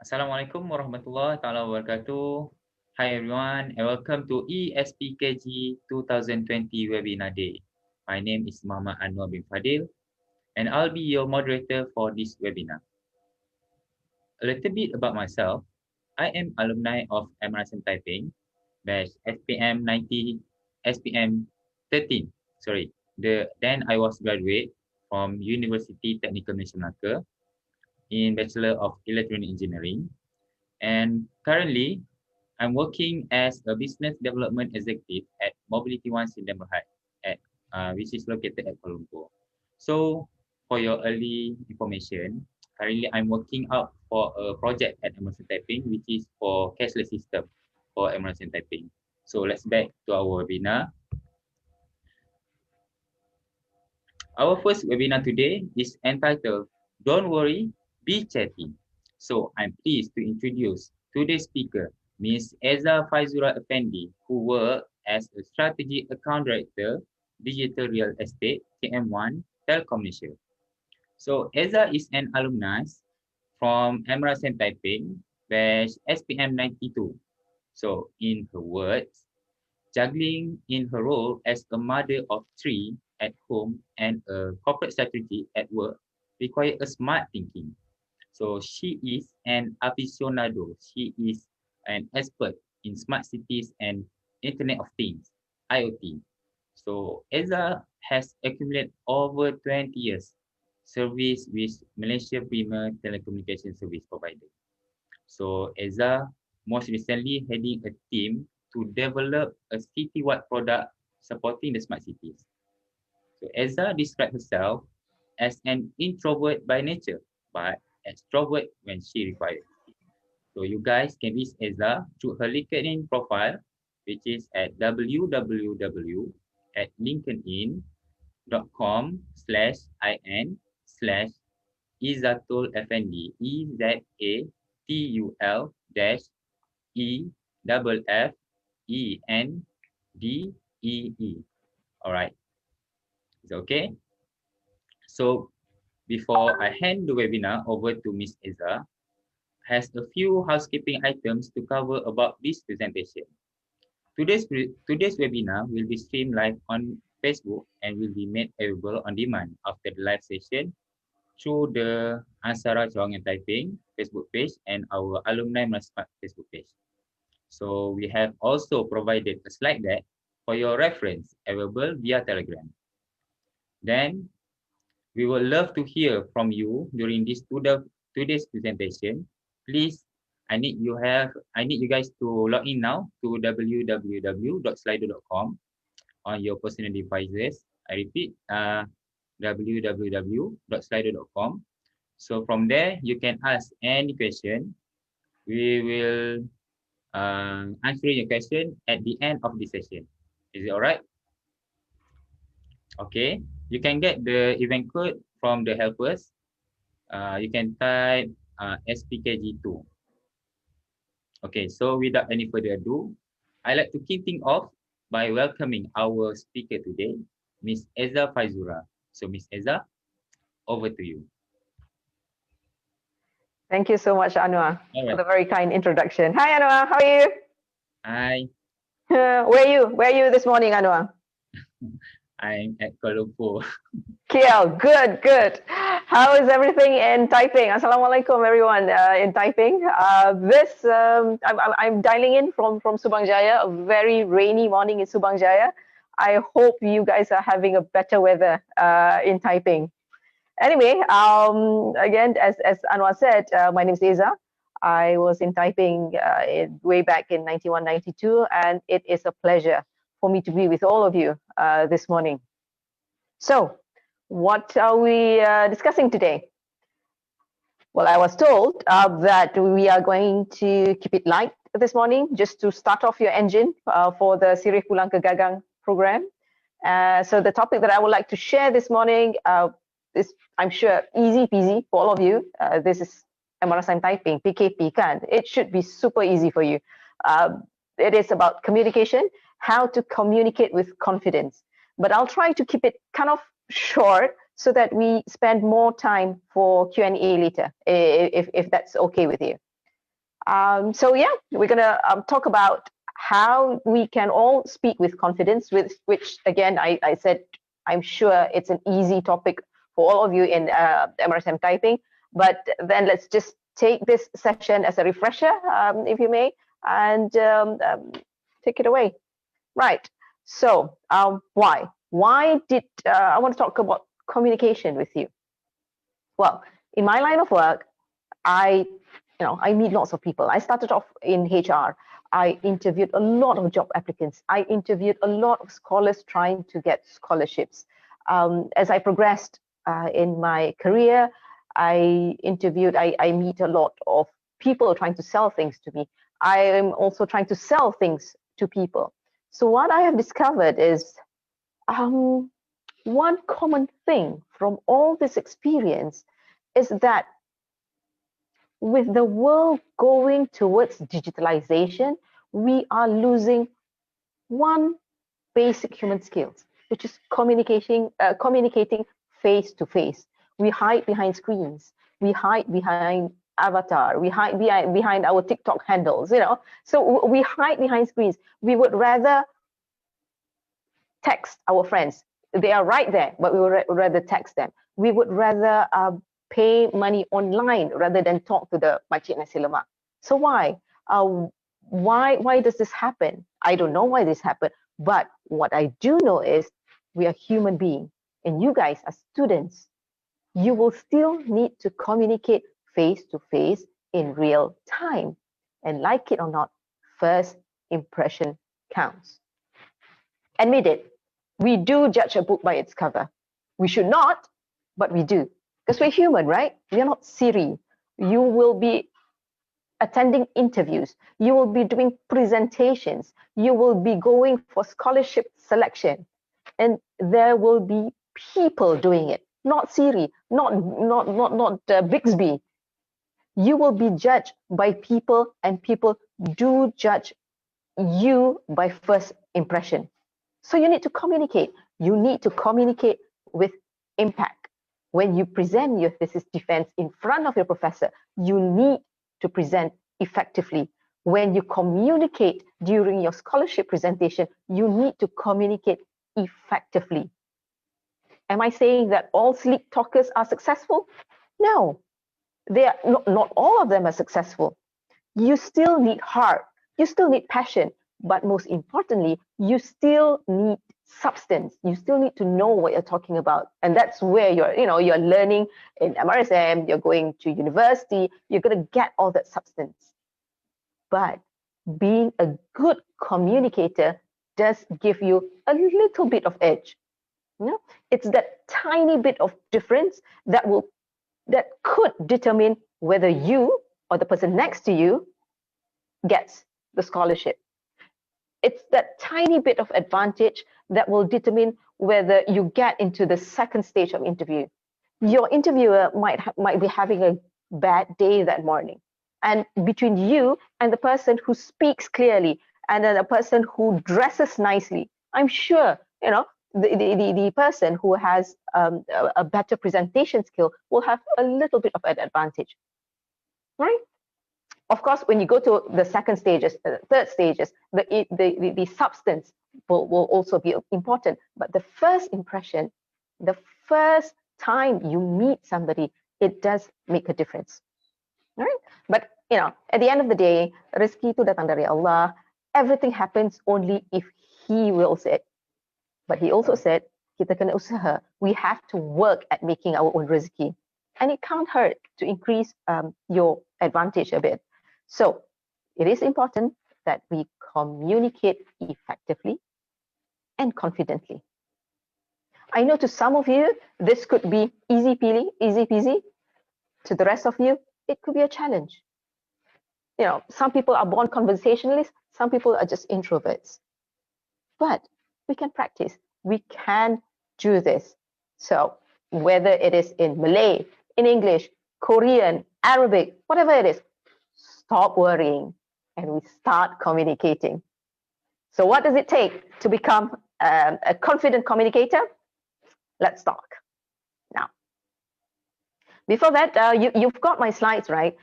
Assalamualaikum warahmatullahi taala wabarakatuh. Hi everyone and welcome to eSPKG 2020 webinar day. My name is Muhammad Anwar bin Fadil and I'll be your moderator for this webinar. A little bit about myself. I am alumni of Mandarin Typing, batch SPM 90, SPM 13. Then I was graduate from University Technical Malaysia Melaka in Bachelor of Electronic Engineering. And currently, I'm working as a business development executive at Mobility One Sdn Bhd, which is located at Kuala Lumpur. So, for your early information, currently I'm working out for a project at Emerson Typing, which is for cashless system for Emerson Typing. So, let's back to our webinar. Our first webinar today is entitled, Don't Worry, Be Chatty. So, I'm pleased to introduce today's speaker, Ms. Eza Faizura Effendee, who works as a Strategy Account Director, Digital Real Estate, KM1, Telekom Malaysia. So, Eza is an alumnus from Mandarin Typing, batch SPM 92. So, in her words, juggling in her role as a mother of three at home and a corporate strategy at work require a smart thinking. So she is an aficionado. She is an expert in smart cities and Internet of Things, IoT. So Eza has accumulated over 20 years service with Malaysia Premier Telecommunication Service Provider. So Eza most recently heading a team to develop a citywide product supporting the smart cities. So Eza described herself as an introvert by nature, but extrovert when she required. So you guys can reach Eza through her LinkedIn profile, which is at www.linkedin.com/in/Ezatul Effendee, EZATUL-EFFENDEE. All right. Is it okay? So before I hand the webinar over to Ms. Eza, has a few housekeeping items to cover about this presentation. Today's webinar will be streamed live on Facebook and will be made available on demand after the live session through the Ansara Cawangan Typing Facebook page and our Alumni Smart Facebook page. So we have also provided a slide deck for your reference available via Telegram. Then we would love to hear from you during this today's presentation. Please, I need you guys to log in now to www.slido.com on your personal devices. I repeat, www.slido.com. So from there, you can ask any question. We will answer your question at the end of the session. Is it all right? Okay, you can get the event code from the helpers. You can type SPKG2. Okay, so without any further ado, I'd like to kick things off by welcoming our speaker today, Ms. Eza Faizura. So Ms. Eza, over to you. Thank you so much, Anwar, for the very kind introduction. Hi, Anwar. How are you? Hi. Where are you this morning, Anwar? I'm at Kuala Lumpur. KL, good. How is everything in Taiping? Assalamualaikum, everyone in Taiping. I'm dialing in from Subang Jaya, a very rainy morning in Subang Jaya. I hope you guys are having a better weather in Taiping. Anyway, again, as Anwar said, my name is Eza. I was in Taiping way back in 91, 92, and it is a pleasure for me to be with all of you this morning. So, what are we discussing today? Well, I was told that we are going to keep it light this morning, just to start off your engine for the Sirih Pulang ke Gagang program. So the topic that I would like to share this morning is, I'm sure, easy peasy for all of you. This is Mandarin Typing, PKP, kan? It should be super easy for you. It is about communication, how to communicate with confidence. But I'll try to keep it kind of short so that we spend more time for Q&A later, if that's okay with you. So yeah, we're gonna talk about how we can all speak with confidence, which again, I said, I'm sure it's an easy topic for all of you in MRSM typing, but then let's just take this session as a refresher, if you may, and take it away. Right. So why? Why did I want to talk about communication with you? Well, in my line of work, I meet lots of people. I started off in HR. I interviewed a lot of job applicants. I interviewed a lot of scholars trying to get scholarships. As I progressed in my career, I meet a lot of people trying to sell things to me. I am also trying to sell things to people. So what I have discovered is one common thing from all this experience is that with the world going towards digitalization, we are losing one basic human skills, which is communicating face to face. We hide behind screens. We hide behind avatar. We hide behind our TikTok handles. So we hide behind screens. We would rather text our friends. They are right there, but we would rather text them. We would rather pay money online rather than talk to the makcik nasi lemak. So why? Why does this happen? I don't know why this happened, but what I do know is we are human beings, and you guys are students. You will still need to communicate face to face in real time. And like it or not, first impression counts. Admit it, we do judge a book by its cover. We should not, but we do. Because we're human, right? We are not Siri. You will be attending interviews. You will be doing presentations. You will be going for scholarship selection. And there will be people doing it, not Siri, not Bixby. You will be judged by people, and people do judge you by first impression. So you need to communicate. You need to communicate with impact. When you present your thesis defense in front of your professor, you need to present effectively. When you communicate during your scholarship presentation, you need to communicate effectively. Am I saying that all sleek talkers are successful? No, they are not all of them are successful. You still need heart. You still need passion. But most importantly, you still need substance. You still need to know what you're talking about. And that's where you're learning in MRSM, you're going to university, you're going to get all that substance. But being a good communicator does give you a little bit of edge. It's that tiny bit of difference that could determine whether you or the person next to you gets the scholarship. It's that tiny bit of advantage that will determine whether you get into the second stage of interview. Your interviewer might be having a bad day that morning. And between you and the person who speaks clearly and then a person who dresses nicely, I'm sure, the person who has a better presentation skill will have a little bit of an advantage, right? Of course, when you go to the second stages, third stages, the substance will also be important. But the first impression, the first time you meet somebody, it does make a difference, right? But at the end of the day, rezeki itu datang dari Allah. Everything happens only if He wills it. But He also said, kita kena usaha. We have to work at making our own rezeki, and it can't hurt to increase your advantage a bit. So it is important that we communicate effectively and confidently. I know to some of you, this could be easy peasy. To the rest of you, it could be a challenge. Some people are born conversationalists, some people are just introverts. But we can practice. We can do this. So whether it is in Malay, in English, Korean, Arabic, whatever it is, stop worrying and we start communicating. So what does it take to become a confident communicator? Let's talk. Now, before that, you've got my slides, right?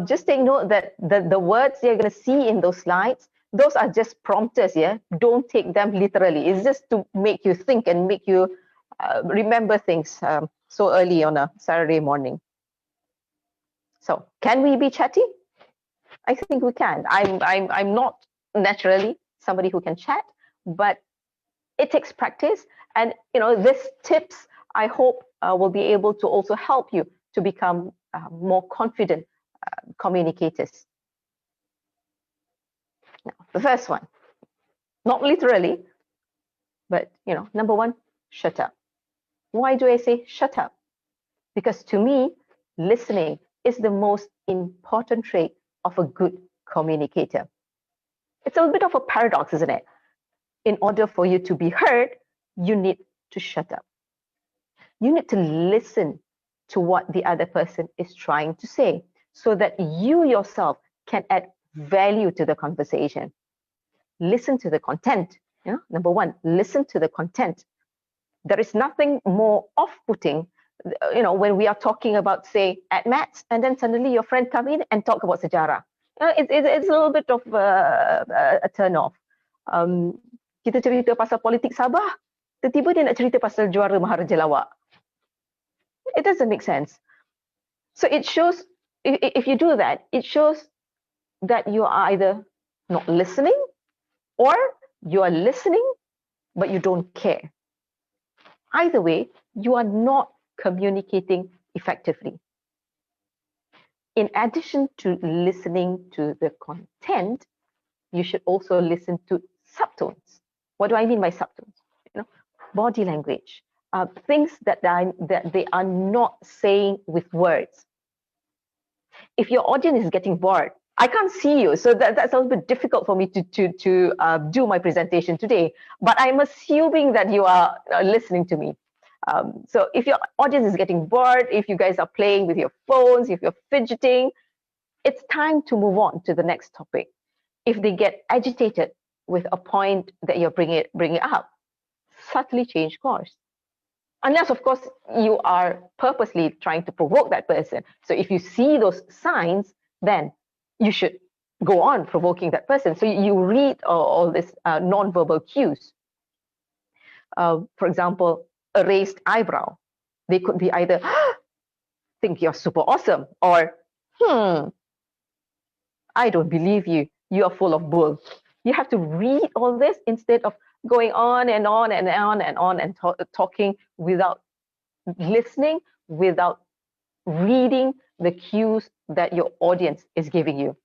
Just take note that the words you're going to see in those slides, those are just prompters, yeah? Don't take them literally. It's just to make you think and make you remember things so early on a Saturday morning. So can we be chatty? I think we can. I'm not naturally somebody who can chat, but it takes practice. And these tips, I hope, will be able to also help you to become more confident communicators. Now, the first one, not literally, but number one, shut up. Why do I say shut up? Because to me, listening is the most important trait of a good communicator. It's a little bit of a paradox, isn't it? In order for you to be heard, you need to shut up. You need to listen to what the other person is trying to say so that you yourself can add value to the conversation. Listen to the content. Number one, listen to the content. There is nothing more off-putting, when we are talking about, say, at maths, and then suddenly your friend come in and talk about sejarah. It's a little bit of a turn-off. Kita cerita pasal politik Sabah, tiba-tiba dia nak cerita pasal juara Maharaja Lawak. It doesn't make sense. So it shows, if you do that, it shows that you are either not listening or you are listening, but you don't care. Either way, you are not communicating effectively. In addition to listening to the content, you should also listen to subtones. What do I mean by subtones? Body language, things that they are not saying with words. If your audience is getting bored, I can't see you, so that's a little bit difficult for me to do my presentation today. But I'm assuming that you are listening to me. So if your audience is getting bored, if you guys are playing with your phones, if you're fidgeting, it's time to move on to the next topic. If they get agitated with a point that you're bringing up, subtly change course. Unless, of course, you are purposely trying to provoke that person. So if you see those signs, then you should go on provoking that person. So you read all these non-verbal cues. For example, a raised eyebrow. They could be either, think you're super awesome, or, I don't believe you. You are full of bull. You have to read all this instead of going on and on and on and on and talking without listening, without reading the cues that your audience is giving you.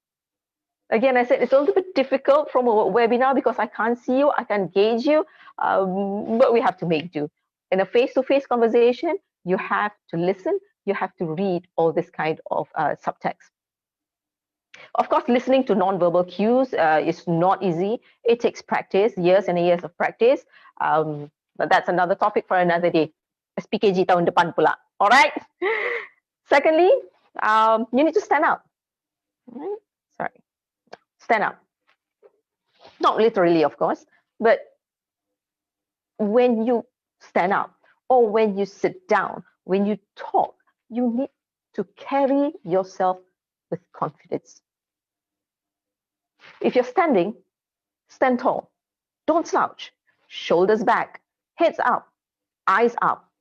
Again, I said it's a little bit difficult from a webinar because I can't see you, I can't gauge you, but we have to make do. In a face-to-face conversation, you have to listen, you have to read all this kind of subtext. Of course, listening to non-verbal cues is not easy. It takes practice, years and years of practice. But that's another topic for another day. SPKG tahun depan pula. All right. Secondly, you need to stand up. Right? Sorry. Stand up. Not literally, of course, but when you stand up or when you sit down, when you talk, you need to carry yourself with confidence. If you're standing, stand tall. Don't slouch. Shoulders back, heads up, eyes up.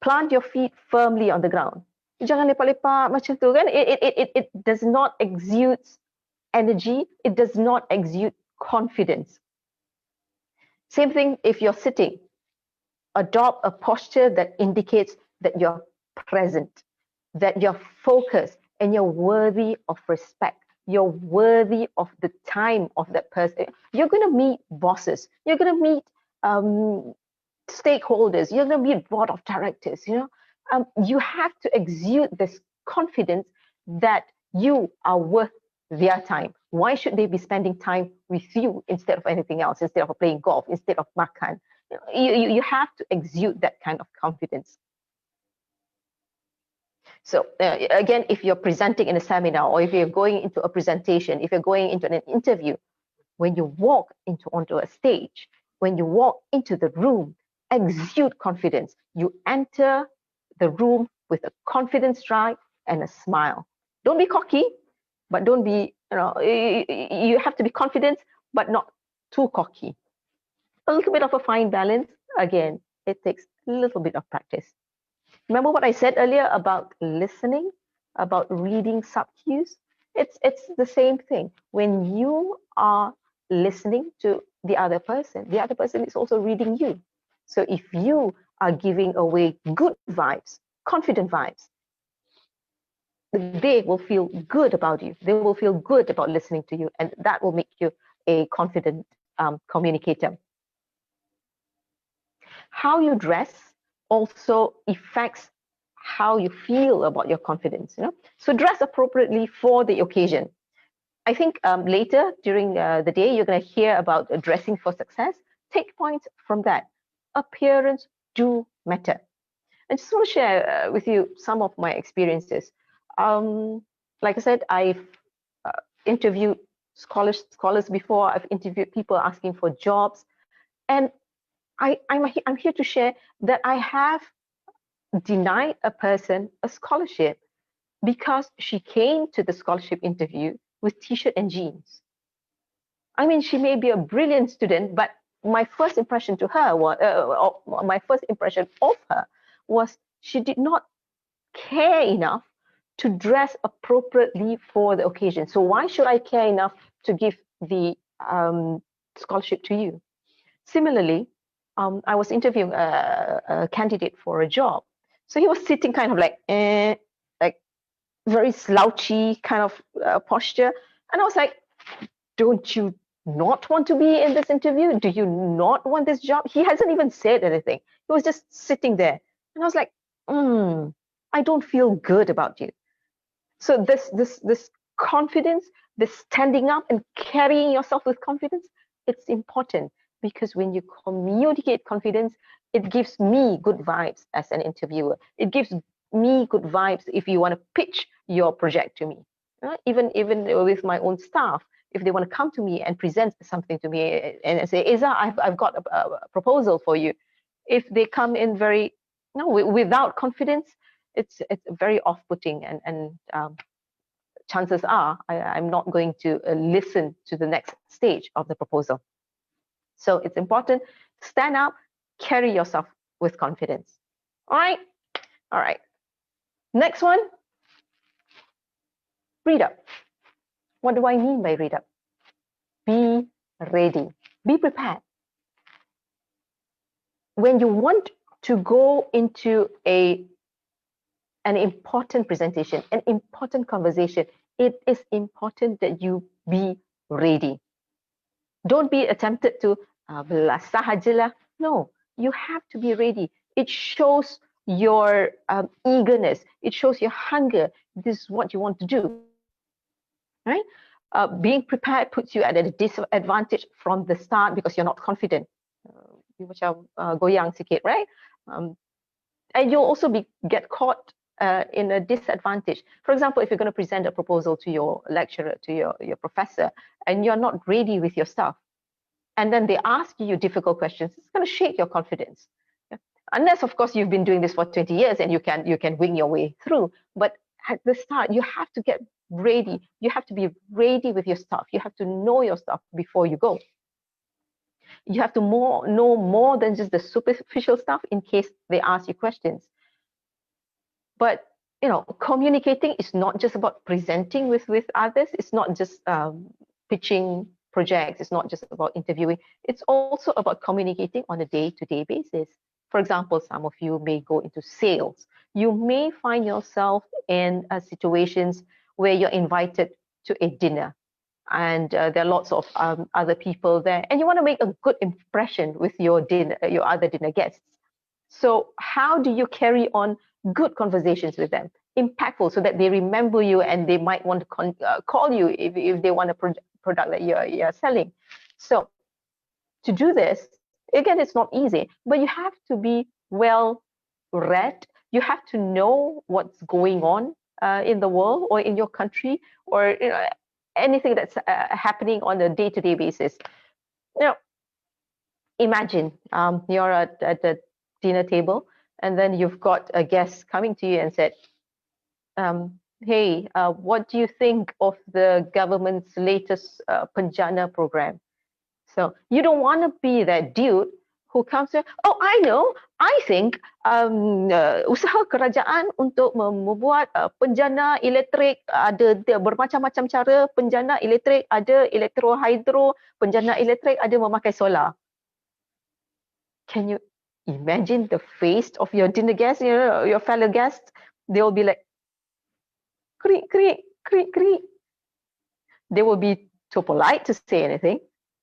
Plant your feet firmly on the ground. Jangan lepak-lepak macam tu kan. It does not exude energy. It does not exude confidence. Same thing if you're sitting. Adopt a posture that indicates that you're present, that you're focused, and you're worthy of respect. You're worthy of the time of that person. You're going to meet bosses. You're going to meet stakeholders. You're going to meet board of directors. You have to exude this confidence that you are worth their time. Why should they be spending time with you instead of anything else, instead of playing golf, instead of makan? You have to exude that kind of confidence. So again, if you're presenting in a seminar or if you're going into a presentation, if you're going into an interview, when you walk onto a stage, when you walk into the room, exude confidence. You enter the room with a confident stride and a smile. Don't be cocky, but don't be, you have to be confident, but not too cocky. A little bit of a fine balance. Again, it takes a little bit of practice. Remember what I said earlier about listening, about reading sub cues? It's the same thing. When you are listening to the other person is also reading you. So if you are giving away good vibes, confident vibes, they will feel good about you. They will feel good about listening to you, and that will make you a confident communicator. How you dress also affects how you feel about your confidence. So dress appropriately for the occasion. I think later during the day, you're going to hear about dressing for success. Take points from that. Appearance do matter. I just want to share with you some of my experiences. Like I said, I've interviewed scholars before. I've interviewed people asking for jobs, and I'm here to share that I have denied a person a scholarship because she came to the scholarship interview with t-shirt and jeans. I mean, she may be a brilliant student, but my first impression to her was, my first impression of her was she did not care enough to dress appropriately for the occasion. So why should I care enough to give the scholarship to you? Similarly, I was interviewing a candidate for a job. So he was sitting kind of like very slouchy kind of posture. And I was like, don't you not want to be in this interview? Do you not want this job? He hasn't even said anything. He was just sitting there. And I was like, I don't feel good about you. So this confidence, this standing up and carrying yourself with confidence, it's important, because when you communicate confidence, it gives me good vibes as an interviewer. It gives me good vibes if you want to pitch your project to me. Even with my own staff, if they want to come to me and present something to me and say, Eza, I've got a proposal for you. If they come in without confidence, it's very off-putting, and chances are I'm not going to listen to the next stage of the proposal. So it's important, stand up, carry yourself with confidence. All right. Next one, read up. What do I mean by read up? Be ready, be prepared. When you want to go into an important presentation, an important conversation, it is important that you be ready. Don't be tempted to sahajalah. No, you have to be ready. It shows your eagerness. It shows your hunger. This is what you want to do, right? Being prepared puts you at a disadvantage from the start because you're not confident. You macam goyang sikit, right? And you'll also get caught in a disadvantage. For example, if you're going to present a proposal to your lecturer, to your professor, and you're not ready with your stuff, and then they ask you difficult questions, it's going to shake your confidence. Unless, of course, you've been doing this for 20 years and you can wing your way through. But at the start, you have to get ready. You have to be ready with your stuff. You have to know your stuff before you go. You have to know more than just the superficial stuff in case they ask you questions. But communicating is not just about presenting with others. It's not just pitching projects. It's not just about interviewing. It's also about communicating on a day-to-day basis. For example, some of you may go into sales. You may find yourself in situations where you're invited to a dinner, and there are lots of other people there, and you want to make a good impression with your other dinner guests. So how do you carry on good conversations with them, impactful, so that they remember you and they might want to call you if they want a product that you're selling? So to do this, again, it's not easy, but you have to be well read. You have to know what's going on in the world or in your country, or anything that's happening on a day-to-day basis. Imagine you're at the dinner table, and then you've got a guest coming to you and said, hey, what do you think of the government's latest Penjana program? So you don't want to be that dude who comes to, oh, I know, I think usaha kerajaan untuk membuat penjana elektrik ada bermacam-macam cara, penjana elektrik ada elektrohidro, penjana elektrik ada memakai solar. Can you imagine the face of your dinner guests, you know, your fellow guests? They'll be like, creak, creak, creak, creak. They will be too polite to say anything,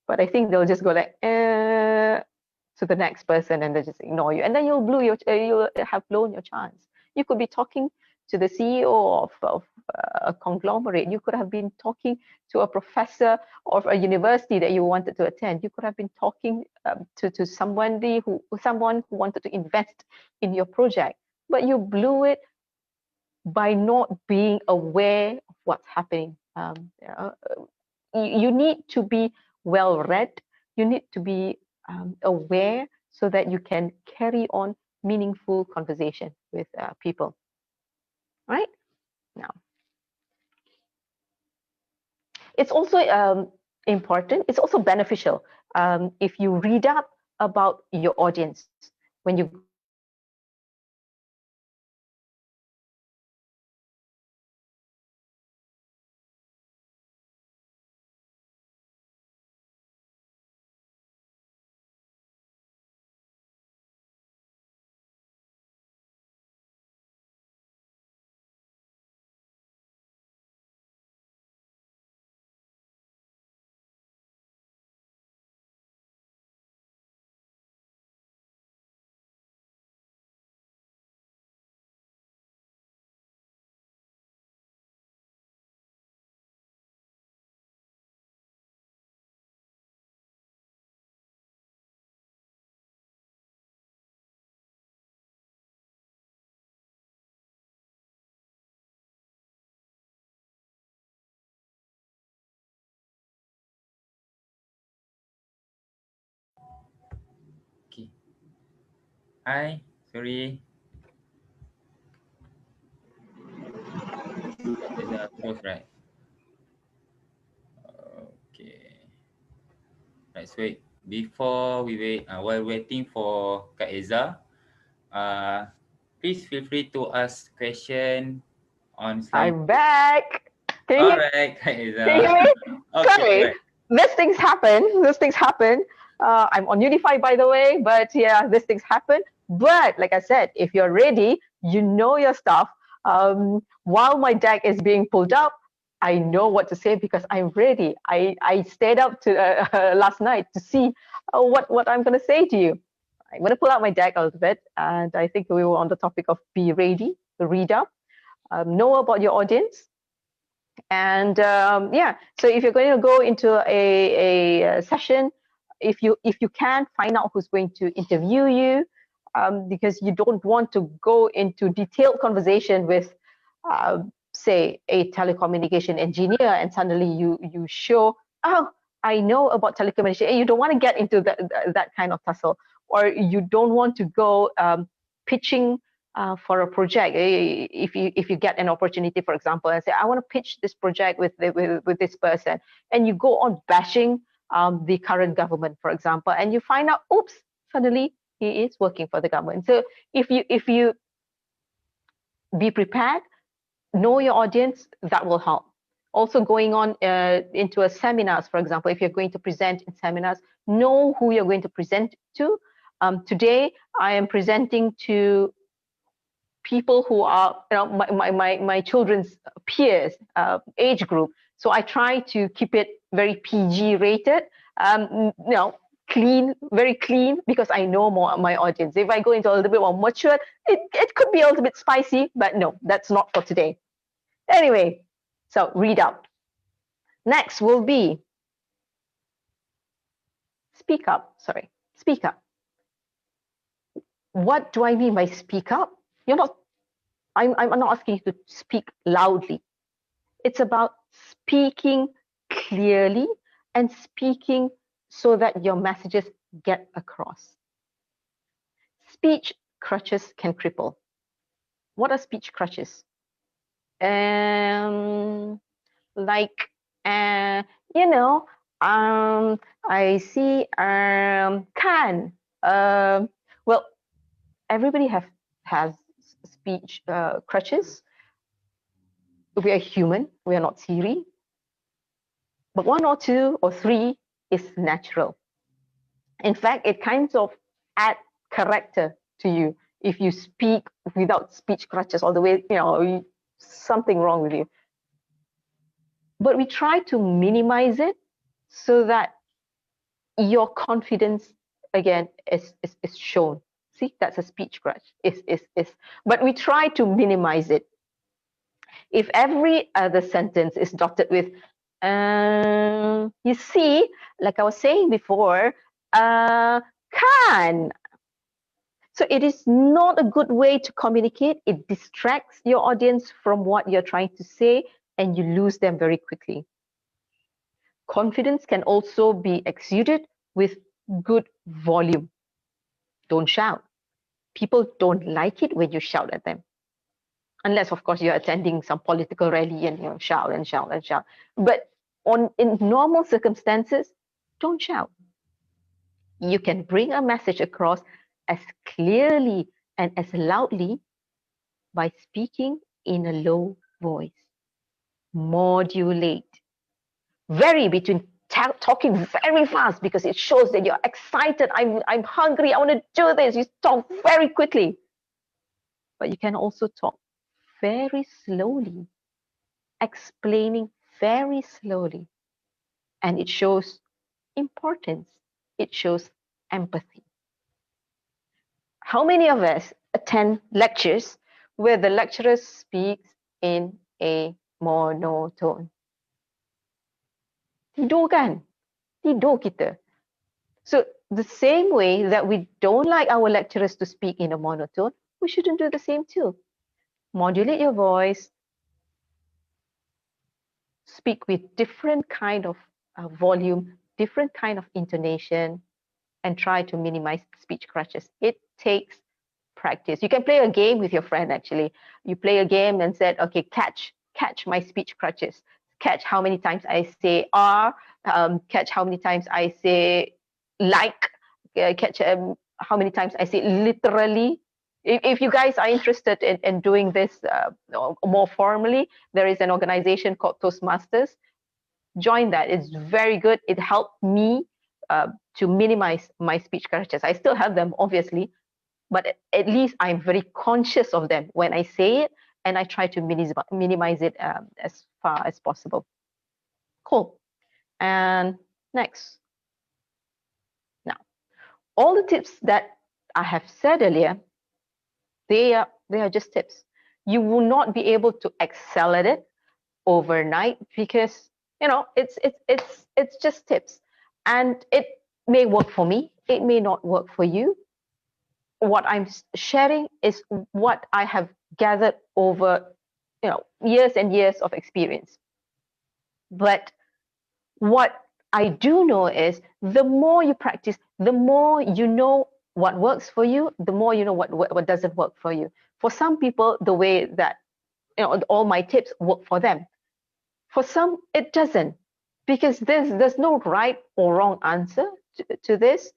but I think they'll just go like, to the next person and they just ignore you. And then you'll have blown your chance. You could be talking to the CEO of a conglomerate. You could have been talking to a professor of a university that you wanted to attend. You could have been talking to someone who wanted to invest in your project, but you blew it by not being aware of what's happening. You need to be well read. You need to be aware so that you can carry on meaningful conversation with people. Right? Now, it's also important. It's also beneficial if you read up about your audience when you go into a seminar, for example. Okay. Hi, sorry. There's a close, right? Okay. Right, so wait. Before we wait, while waiting for Kak Eza, please feel free to ask question on slide. I'm back. Can you All hear, right, Kak can you Eza. hear me? Okay, all Sorry, right. these things happen. These things happen. I'm on Unify, by the way, but yeah, these things happen. But like I said, if you're ready, you know your stuff. While my deck is being pulled up, I know what to say because I'm ready. I stayed up to last night to see what I'm going to say to you. I'm going to pull out my deck a little bit, and I think we were on the topic of be ready, the reader, know about your audience, and yeah, so if you're going to go into a session, if you can find out who's going to interview you, because you don't want to go into detailed conversation with say a telecommunication engineer and suddenly you show, oh, I know about telecommunication, and you don't want to get into that kind of tussle, or you don't want to go pitching for a project. If you get an opportunity, for example, and say, I want to pitch this project with this person, and you go on bashing the current government, for example, and you find out, oops, suddenly he is working for the government. So if you be prepared, know your audience, that will help. Also, going on into a seminars, for example, if you're going to present in seminars, know who you're going to present to. Today, I am presenting to people who are, you know, my children's peers, age group. So I try to keep it very PG rated, you know, clean, very clean, because I know more my audience. If I go into a little bit more mature, it could be a little bit spicy, but no, that's not for today. Anyway, so read up. Next will be speak up. Sorry, speak up. What do I mean by speak up? You're not. I'm not asking you to speak loudly. It's about speaking clearly and speaking so that your messages get across. Speech crutches can cripple. What are speech crutches? Like, you know, I see can. Well, everybody has speech crutches. We are human. We are not Siri. But one or two or three is natural. In fact, it kind of add character to you if you speak without speech crutches all the way, something wrong with you. But we try to minimize it so that your confidence again is shown. See, that's a speech crutch. But we try to minimize it. If every other sentence is dotted with you see, like I was saying before, can. So it is not a good way to communicate. It distracts your audience from what you're trying to say, and you lose them very quickly. Confidence can also be exuded with good volume. Don't shout. People don't like it when you shout at them. Unless, of course, you're attending some political rally and you shout and shout and shout. But in normal circumstances, don't shout. You can bring a message across as clearly and as loudly by speaking in a low voice. Modulate. Vary between talking very fast because it shows that you're excited. I'm hungry. I want to do this. You talk very quickly. But you can also talk very slowly, explaining very slowly. And it shows importance. It shows empathy. How many of us attend lectures where the lecturer speaks in a monotone? Tidur kan? Tidur kita. So the same way that we don't like our lecturers to speak in a monotone, we shouldn't do the same too. Modulate your voice, speak with different kind of volume, different kind of intonation, and try to minimize speech crutches. It takes practice. You can play a game with your friend actually. You play a game and said, okay, catch my speech crutches. Catch how many times I say R, catch how many times I say like, catch how many times I say literally. If you guys are interested in doing this more formally, there is an organization called Toastmasters. Join that. It's very good. It helped me to minimize my speech crutches. I still have them, obviously, but at least I'm very conscious of them when I say it, and I try to minimize it as far as possible. Cool. And next. Now, all the tips that I have said earlier, they are just tips. You will not be able to excel at it overnight because it's just tips, and it may work for me. It may not work for you. What I'm sharing is what I have gathered over years and years of experience. But what I do know is the more you practice, the more you know what works for you, the more you know what doesn't work for you. For some people, the way that all my tips work for them. For some, it doesn't, because there's no right or wrong answer to this.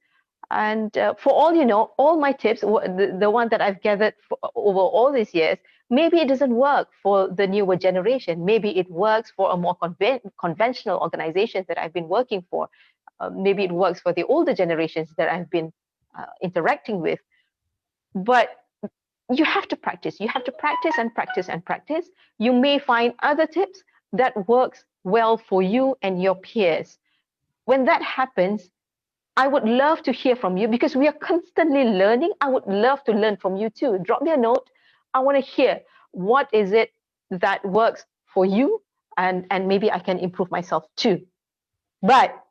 And for all you know, all my tips, the one that I've gathered over all these years, maybe it doesn't work for the newer generation. Maybe it works for a more conventional organizations that I've been working for. Maybe it works for the older generations that I've been interacting with. But you have to practice. You have to practice and practice and practice. You may find other tips that works well for you and your peers. When that happens, I would love to hear from you because we are constantly learning. I would love to learn from you too. Drop me a note. I want to hear what is it that works for you, and maybe I can improve myself too. But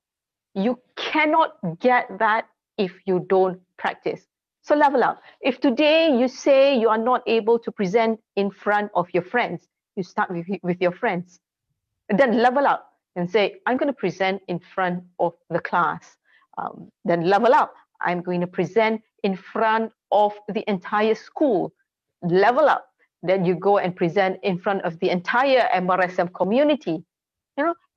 you cannot get that if you don't practice. So level up. If today you say you are not able to present in front of your friends, you start with your friends. And then level up and say, I'm going to present in front of the class. Then level up. I'm going to present in front of the entire school. Level up. then you go and present in front of the entire MRSM community.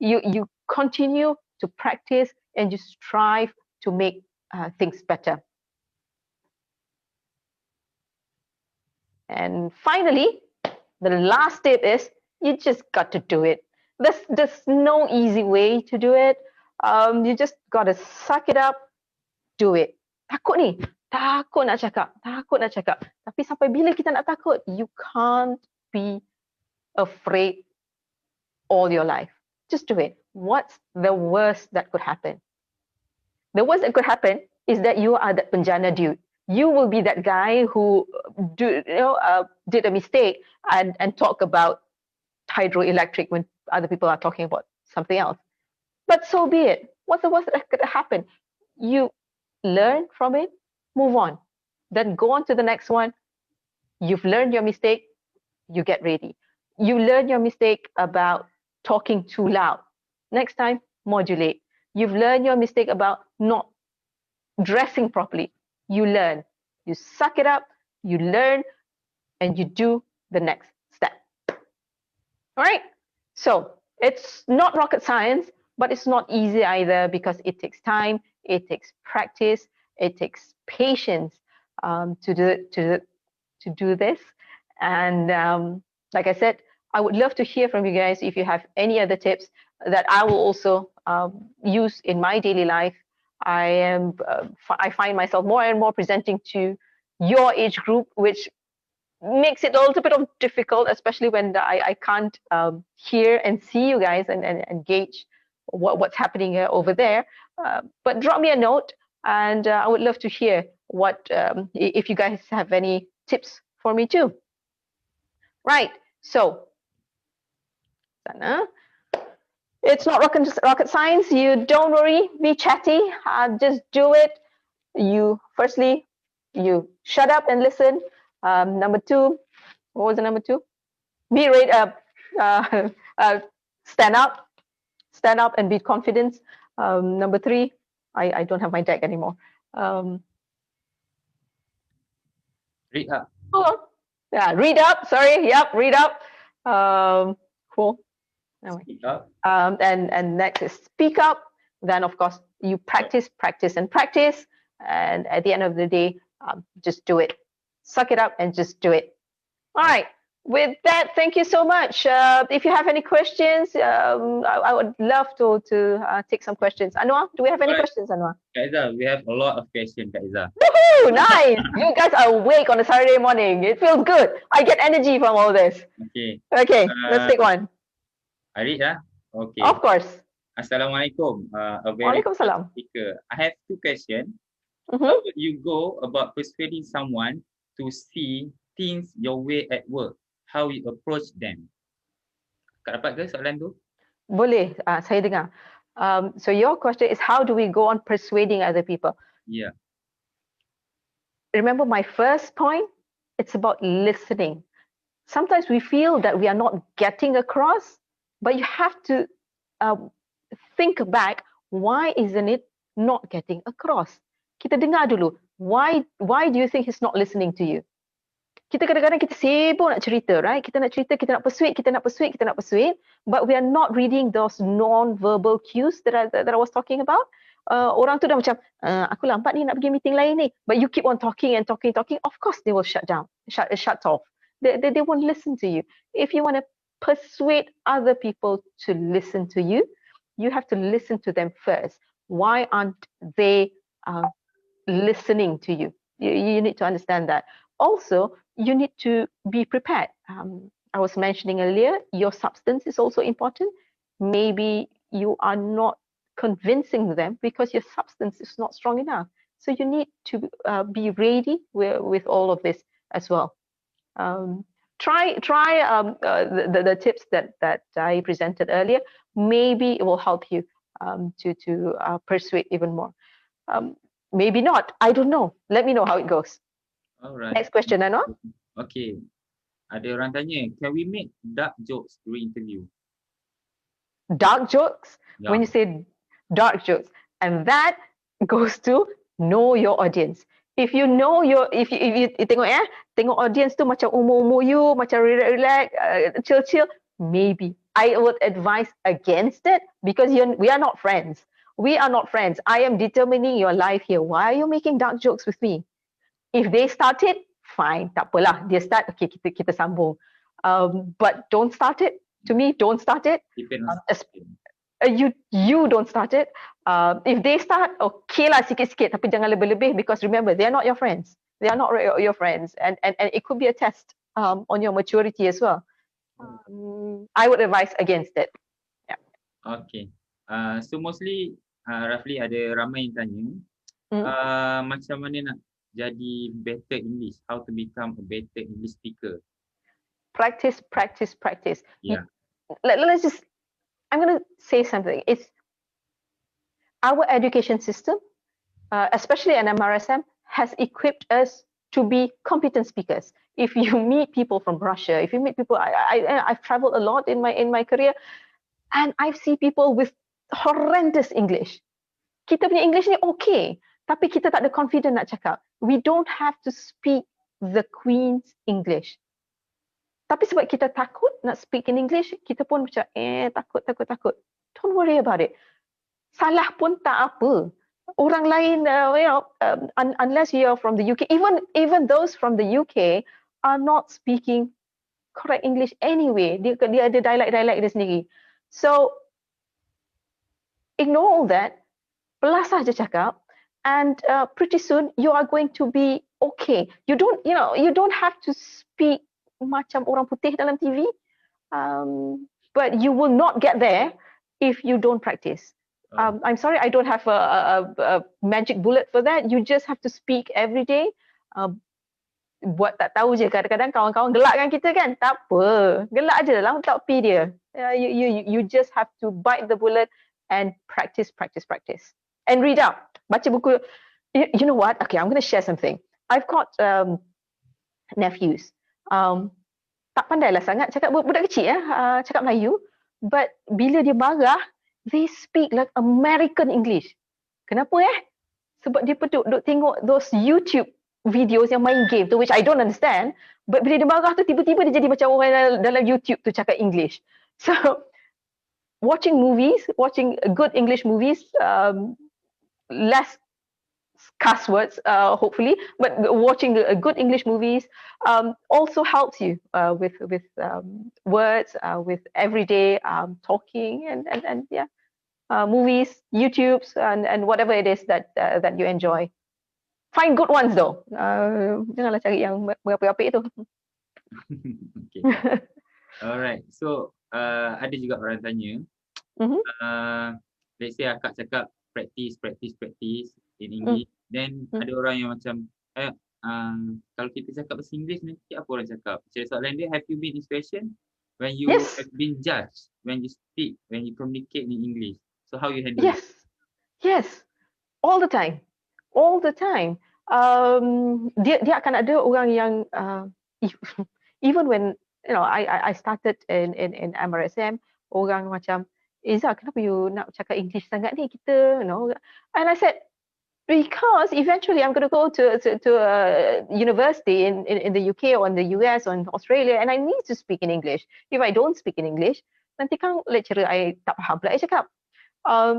You continue to practice and you strive to make things better. And finally, the last tip is you just got to do it. There's no easy way to do it. You just got to suck it up, do it. Takut nak cakap. Tapi sampai bila kita nak takut? You can't be afraid all your life. Just do it. What's the worst that could happen? The worst that could happen is that you are that penjana dude. You will be that guy who did a mistake and talk about hydroelectric when other people are talking about something else. But so be it. What's the worst that could happen? You learn from it, move on. Then go on to the next one. You've learned your mistake, you get ready. You learn your mistake about talking too loud. Next time, modulate. You've learned your mistake about not dressing properly. You learn. You suck it up, you learn, and you do the next step. All right? So it's not rocket science, but it's not easy either because it takes time, it takes practice, it takes patience to do this. And like I said, I would love to hear from you guys if you have any other tips that I will also use in my daily life. I find myself more and more presenting to your age group, which makes it a little bit of difficult, especially when I can't hear and see you guys and gauge what's happening over there. But drop me a note, and I would love to hear what if you guys have any tips for me too. Right. So, it's not rocket science. You don't worry. Be chatty. Just do it. Firstly, you shut up and listen. Number two, what was the number two? Be ready. Stand up and be confident. Number three, I don't have my deck anymore. Read up. Oh, yeah, read up. Sorry, yep, read up. Cool. Anyway. Speak up. And next is speak up. Then of course you practice, and at the end of the day, just do it. Suck it up and just do it. All right. With that, thank you so much. If you have any questions, I would love to take some questions. Anwar, do we have any questions, Anwar? Kak Eza, we have a lot of questions, Kak Eza. Woohoo! Nice. You guys are awake on a Saturday morning. It feels good. I get energy from all this. Okay. Okay, let's take one. I read, Okay. Of course. Assalamualaikum. A very good Waalaikumsalam. speaker. I have two questions. Mm-hmm. How would you go about persuading someone to see things your way at work? How you approach them? Kak dapat ke soalan tu? Boleh, saya dengar. So your question is, how do we go on persuading other people? Yeah. Remember my first point? It's about listening. Sometimes we feel that we are not getting across, but you have to think back, why isn't it not getting across? Kita dengar dulu. Why do you think he's not listening to you? Kita kadang-kadang kita sibuk nak cerita, right? Kita nak cerita, kita nak persuade, but we are not reading those non-verbal cues that I was talking about. Orang tu dah macam, aku lambat ni nak pergi meeting lain ni. But you keep on talking. Of course, they will shut off. They won't listen to you. If you want to persuade other people to listen to you, you have to listen to them first. Why aren't they listening to you? You need to understand that. Also, you need to be prepared. I was mentioning earlier, your substance is also important. Maybe you are not convincing them because your substance is not strong enough. So you need to be ready with all of this as well. Try the tips that I presented earlier. Maybe it will help you to persuade even more. Maybe not. I don't know. Let me know how it goes. Alright. Next question, Anwar. Okay. Ada orang tanya, can we make dark jokes during interview? Dark jokes? Yeah. When you say dark jokes, and that goes to know your audience. if you know if you tengok audience tu macam umur you, macam relax, chill, maybe I would advise against it, because we are not friends. We are not friends. I am determining your life here. Why are you making dark jokes with me? If they start it, fine, tak apalah. Dia start, okay, kita sambung. But don't start it. To me, don't start it. You don't start it. If they start, okay lah sikit-sikit, tapi jangan lebih-lebih, because remember, they are not your friends. They are not your friends, and it could be a test on your maturity as well. I would advise against it. Yeah. Okay. So mostly, roughly ada ramai yang tanya, macam mana nak jadi better English? How to become a better English speaker? Practice. Yeah. Let's just, I'm going to say something. It's our education system, especially an MRSM, has equipped us to be competent speakers. If you meet people from Russia, if you meet people, I've traveled a lot in my career, and I've seen people with horrendous English. Kita punya English ni okay, tapi kita tak ada confident nak cakap. We don't have to speak the Queen's English. Tapi sebab kita takut nak speak in English, kita pun macam takut. Don't worry about it. Salah pun tak apa. Orang lain, unless you are from the UK, even those from the UK are not speaking correct English anyway. Dia ada dialect dia sendiri. So ignore all that. Belas saja cakap, and pretty soon you are going to be okay. You don't have to speak macam orang putih dalam TV, but you will not get there if you don't practice. I'm sorry, I don't have a magic bullet for that. You just have to speak every day. Buat tak tahu je, kadang-kadang kawan-kawan gelakkan kita kan, tak apa, gelak je dalam topi dia. You just have to bite the bullet and practice, and read up. Baca buku. You know what? Okay, I'm going to share something. I've got nephews. Tak pandai lah sangat cakap, budak kecil cakap Melayu, but bila dia marah, they speak like American English. Kenapa Sebab dia duk tengok those YouTube videos yang main game tu, which I don't understand, but bila dia marah tu, tiba-tiba dia jadi macam orang dalam YouTube tu cakap English. So watching good English movies, less cuss words, hopefully, but watching good English movies also helps you with words, with everyday talking, and yeah, movies, YouTubes, and whatever it is that you enjoy. Find good ones though. Janganlah cari yang berapi-api tu. Okay. Alright. So ada juga orang tanya. Let's say akak cakap practice in English. Then ada orang yang macam, kalau kita cakap bahasa Inggeris nanti apa orang cakap? Macam soalan dia, have you been in situation when you have been judged when you speak, when you communicate in English? So how you handle it? Yes, all the time. Dia akan ada orang yang even when I started in MRSM, orang macam, Eza, kenapa you nak cakap English sangat ni kita, and I said, because eventually I'm going to go to a university in the UK or in the US or in Australia, and I need to speak in English. If I don't speak in English, nanti kan lecturer I tak faham pula I cakap.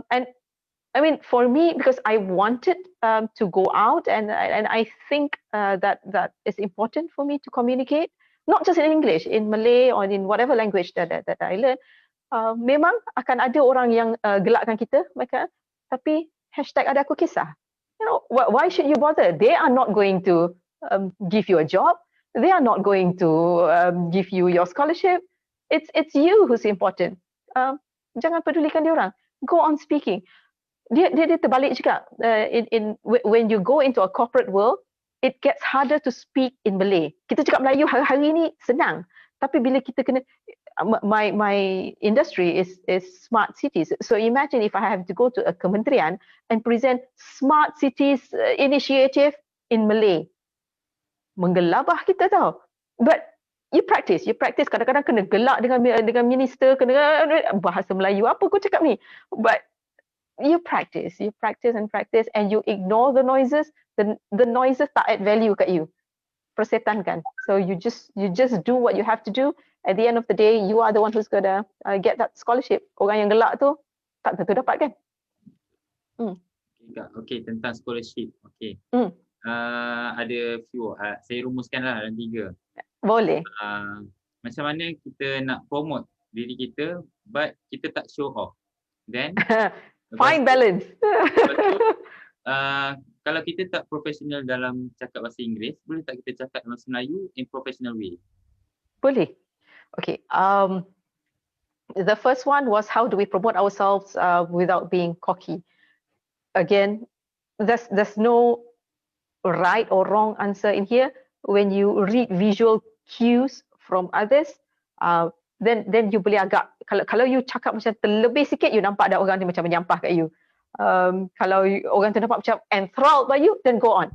And I mean, for me, because I wanted to go out, and I think that is important for me to communicate, not just in English, in Malay or in whatever language that I learn. Memang akan ada orang yang gelakkan kita, mereka, tapi hashtag ada aku kisah. Why should you bother? They are not going to give you a job. They are not going to give you your scholarship. It's you who's important. Jangan pedulikan dia orang. Go on speaking. Dia terbalik juga. When you go into a corporate world, it gets harder to speak in Malay. Kita cakap Melayu hari ni senang, tapi bila kita kena, my industry is smart cities. So imagine if I have to go to a kementerian and present smart cities initiative in Malay. Menggelabah kita tau. But you practice. Kadang-kadang kena gelak dengan minister, kena bahasa Melayu apa kau cakap ni. But you practice and practice, and you ignore the noises. The noises tak add value kat you. Persetan kan. So you just do what you have to do. At the end of the day, you are the one who's gonna get that scholarship. Orang yang gelak tu tak tentu dapat kan. Okay, tentang scholarship. Okay. Ada few. Saya rumuskanlah dalam 3. Boleh. Macam mana kita nak promote diri kita, but kita tak show off. Then Find balance. Kalau kita tak profesional dalam cakap bahasa Inggeris, boleh tak kita cakap bahasa Melayu in professional way? Boleh. Okay. The first one was, how do we promote ourselves without being cocky? Again, there's no right or wrong answer in here. When you read visual cues from others, then you boleh agak, kalau you cakap macam terlebih sikit, you nampak ada orang ni macam menyampah kat you. Kalau orang tu nampak macam enthralled by you, then go on.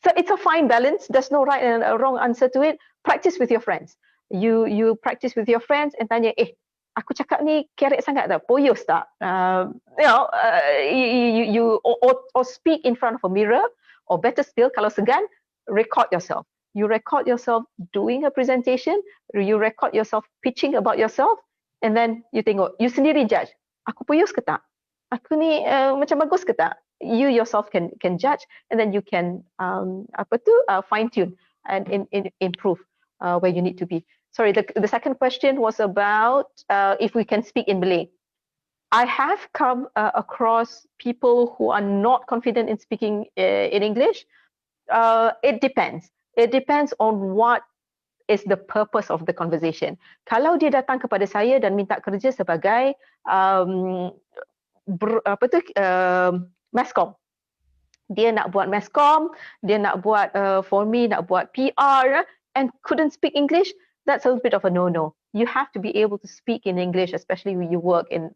So it's a fine balance. There's no right and a wrong answer to it. Practice with your friends. You practice with your friends and tanya, aku cakap ni kerek sangat tak? Poyos tak? Or speak in front of a mirror, or better still, kalau segan, record yourself. You record yourself doing a presentation, you record yourself pitching about yourself, and then you tengok, you sendiri judge, aku poyos ke tak? Aku ni macam bagus ke tak? You yourself can judge, and then you can fine tune and improve where you need to be. Sorry, the second question was about if we can speak in Malay. I have come across people who are not confident in speaking in English. It depends. It depends on what is the purpose of the conversation. Kalau dia datang kepada saya dan minta kerja sebagai mascom, dia nak buat mascom, dia nak buat for me, nak buat PR, and couldn't speak English, that's a little bit of a no-no. You have to be able to speak in English, especially when you work in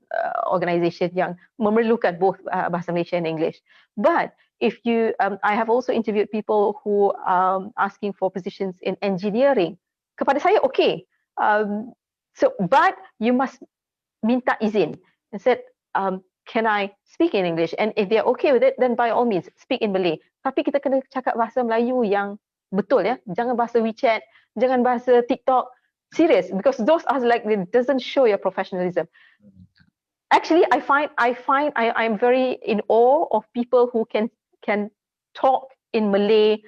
organisation yang memerlukan both bahasa Malaysia and English. But if you, I have also interviewed people who asking for positions in engineering. Kepada saya, okay. But you must minta izin and said, can I speak in English? And if they're okay with it, then by all means, speak in Malay. Tapi kita kena cakap bahasa Melayu yang betul ya. Jangan bahasa WeChat, jangan bahasa TikTok. Serious, because those are like, it doesn't show your professionalism. Actually, I'm very in awe of people who can talk in Malay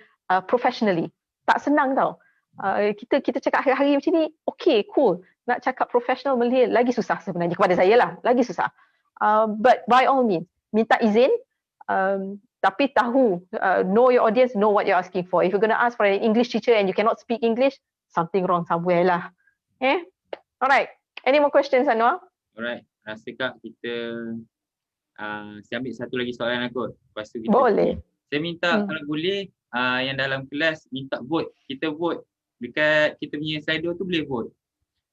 professionally. Tak senang tau. Kita cakap hari-hari macam ni, okay, cool. Nak cakap professional Malay lagi susah sebenarnya kepada saya lah, lagi susah. But by all means, minta izin, tapi tahu, know your audience, know what you're asking for. If you're going to ask for an English teacher and you cannot speak English, something wrong somewhere lah. Alright. Any more questions, Anwar? Alright. Rasa Kak kita saya ambil satu lagi soalan aku. Lepas tu kita boleh. Saya minta kalau boleh yang dalam kelas minta vote. Kita vote dekat kita punya Slido tu boleh vote.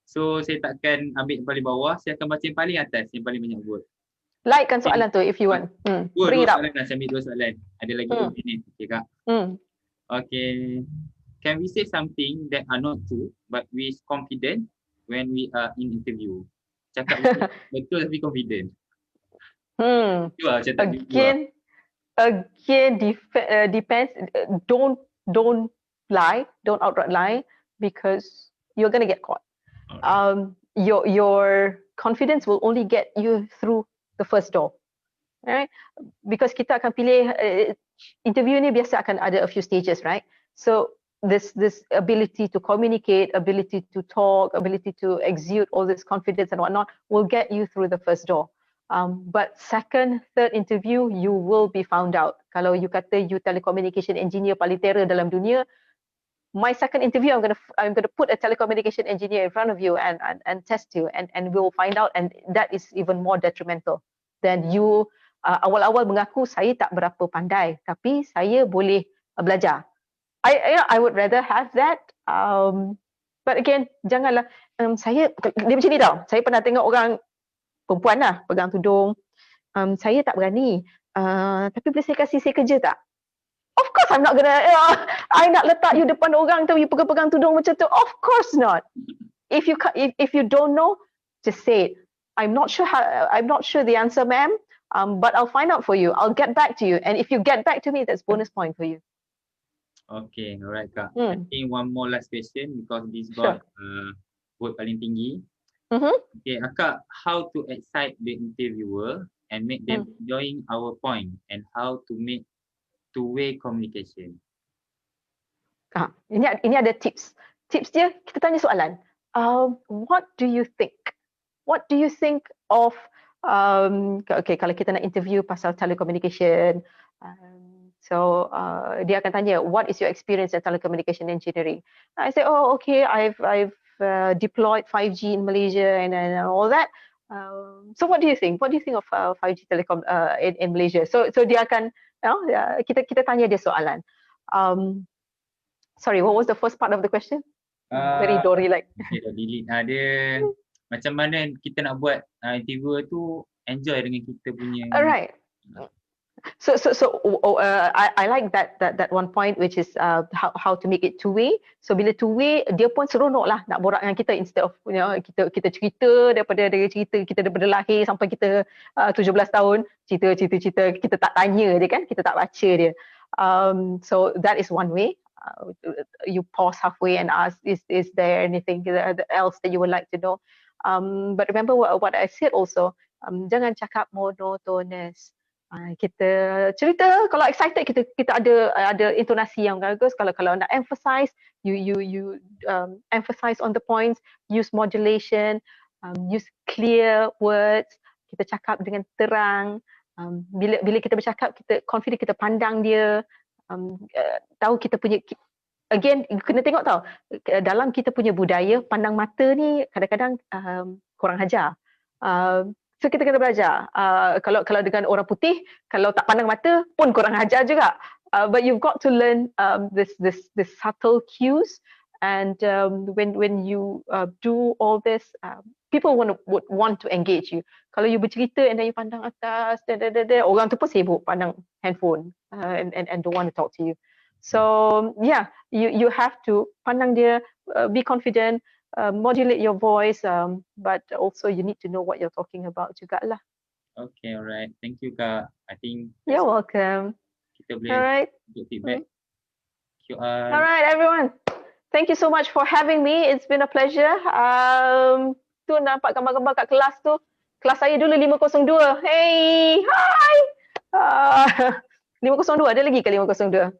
So saya takkan ambil yang paling bawah, saya akan baca yang paling atas yang paling banyak vote. Likekan soalan tu if you want. Bring it up. Saya ambil 2 soalan. Ada lagi 2 minit. Okay Kak. Okay. Can we say something that are not true but we is confident when we are in interview? Cakap betul tapi confident. Again, depends. Don't lie. Don't outright lie because you're gonna get caught. Your confidence will only get you through the first door, right? Because kita akan pilih interview ni biasa akan ada a few stages, right? So this ability to communicate, ability to talk, ability to exude all this confidence and whatnot will get you through the first door. But second, third interview, you will be found out. Kalau you kata you telecommunication engineer paling terror dalam dunia, my second interview, I'm gonna put a telecommunication engineer in front of you and test you, and we'll find out, and that is even more detrimental than you awal-awal mengaku saya tak berapa pandai, tapi saya boleh belajar. I would rather have that. But again, janganlah saya dia macam ni tau. Saya pernah tengok orang perempuan lah pegang tudung. Saya tak berani. Tapi boleh saya kasih saya kerja tak? Of course I'm not gonna. I nak letak you depan orang tu you pegang tudung macam tu. Of course not. If you don't know, just say it. I'm not sure the answer, ma'am. But I'll find out for you. I'll get back to you. And if you get back to me, that's bonus point for you. Okay, alright Kak. I think one more last question because this got vote paling tinggi. Okay, Akak, how to excite the interviewer and make them enjoying our point and how to make two-way communication. Ini ada tips. Tips dia, kita tanya soalan. What do you think? What do you think of okay, kalau kita nak interview pasal telecommunication, so dia akan tanya, what is your experience in telecommunication engineering? I say, oh, okay, I've deployed 5G in Malaysia and all that. So what do you think? What do you think of 5G telecom in Malaysia? So dia akan, kita tanya dia soalan. Sorry, what was the first part of the question? Very Dory like. Okay, delete. Dia macam mana kita nak buat interviewer tu enjoy dengan kita punya. Alright. So I like that one point, which is how to make it two-way. So bila two-way, dia pun seronok lah nak borak dengan kita instead of kita cerita daripada cerita kita daripada lahir sampai kita 17 tahun, cerita kita tak tanya dia kan, kita tak baca dia. So that is one way. You pause halfway and ask, is there anything else that you would like to know? But remember what I said also, jangan cakap monotonous. Kita cerita, kalau excited kita ada intonasi yang bagus. Kalau nak emphasize, you emphasize on the points, use modulation, use clear words. Kita cakap dengan terang. Bila kita bercakap, kita confident, kita pandang dia, tahu kita punya. Again, kena tengok tau, dalam kita punya budaya, pandang mata ni kadang-kadang kurang ajar. So kita kena belajar. Kalau dengan orang putih, kalau tak pandang mata pun kurang ajar juga. But you've got to learn this subtle cues, and when you do all this, people would want to engage you. Kalau you bercerita and then you pandang atas, orang tu pun sibuk pandang handphone and don't want to talk to you. So yeah, you have to pandang dia, be confident. Modulate your voice, but also you need to know what you're talking about juga lah. Okay, alright. Thank you, Kak. I think you're welcome. Kita boleh alright. Get feedback. Alright, everyone. Thank you so much for having me. It's been a pleasure. Tu nampak gambar-gambar kat kelas tu. Kelas saya dulu 502. Hey, hi. 502, ada lagi ke 502?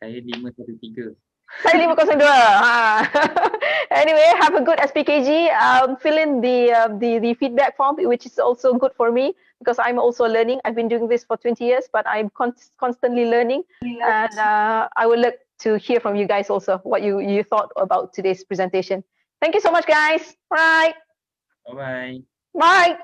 Saya 513. Saya 502. Anyway, have a good SPKG. Fill in the feedback form, which is also good for me because I'm also learning. I've been doing this for 20 years, but I'm constantly learning. And I would like to hear from you guys also what you thought about today's presentation. Thank you so much, guys. All right. Bye-bye. Bye.